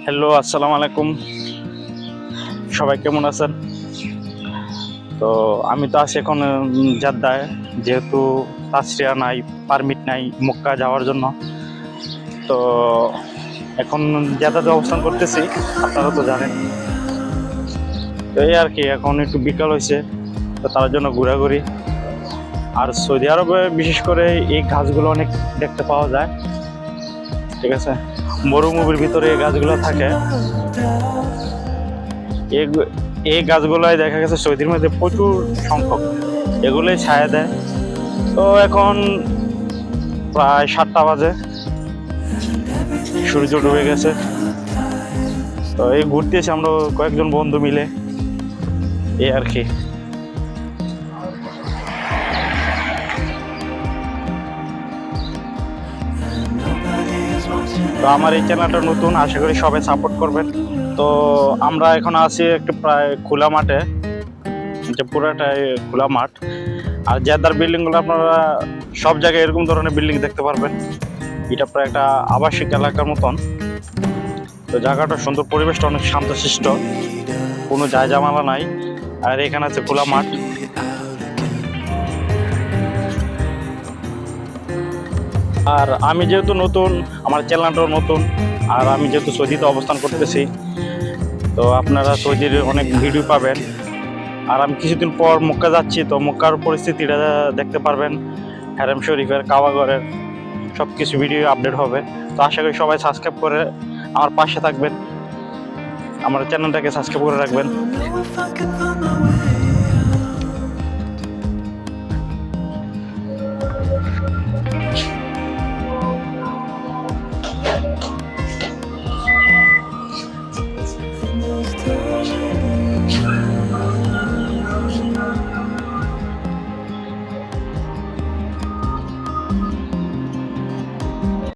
Hello, আসসালামু আলাইকুম। সবাই কেমন আছেন? তো আমি তো আছি এখন জেদ্দায়, যেহেতু তাসরিয়া নাই, পারমিট নাই মক্কা যাওয়ার জন্য। তো এখন জেদ্দাতে অবস্থান করতেছি, আপনারা তো জানেন। তো এই আর কি, এখন একটু বিকাল হয়েছে, তো তার জন্য ঘোরাঘুরি। আর সৌদি আরবে বিশেষ করে এই গাছগুলো অনেক দেখতে পাওয়া যায়, ঠিক আছে। মরুভূমির ভিতরে এই গাছগুলো থাকে। এই এই গাছগুলাই দেখা গেছে সৌদির মধ্যে প্রচুর সংখ্যক, এগুলোই ছায়া দেয়। তো এখন প্রায় 7টা বাজে, সূর্য ডুবে গেছে। তো এই ঘুরতে এসে আমরা কয়েকজন বন্ধু মিলে, এই আর কি। তো আমার এই চ্যানেলটা নতুন, আশা করি সবাই সাপোর্ট করবেন। তো আমরা এখন আছি একটু প্রায় খোলা মাঠে, যে পুরাটাই খোলা মাঠ। আর জেদ্দার বিল্ডিংগুলো আপনারা সব জায়গায় এরকম ধরনের বিল্ডিং দেখতে পারবেন। এটা প্রায় একটা আবাসিক এলাকার মতন। তো জায়গাটা সুন্দর, পরিবেশটা অনেক শান্তশিষ্ট, কোনো জায়জামালা নাই। আর এখানে আছে খোলা মাঠ। আর আমি যেহেতু নতুন, আমার চ্যানেলটাও নতুন, আর আমি যেহেতু সৌদিতে অবস্থান করতেছি, তো আপনারা সৌদির অনেক ভিডিও পাবেন। আর আমি কিছুদিন পর মক্কা যাচ্ছি, তো মক্কার পরিস্থিতিটা দেখতে পারবেন। হারেম শরীফের, কাবাগরের সব কিছু ভিডিও আপডেট হবে। তো আশা করি সবাই সাবস্ক্রাইব করে আমার পাশে থাকবেন, আমার চ্যানেলটাকে সাবস্ক্রাইব করে রাখবেন।